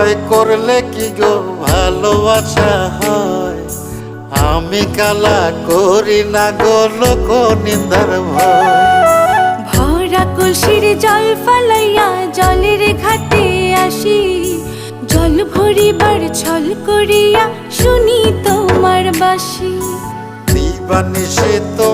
ভয় করলে কি গো ভালোবাসা হয়? আমি কালা করি না গো লোক নিন্দার ভয়। ভরা কলসির জল ফালাইয়া জলের ঘাটে আসি, জল ভরিবার ছল করিয়া শুনি তোমার বাঁশি। দিবানিশি তো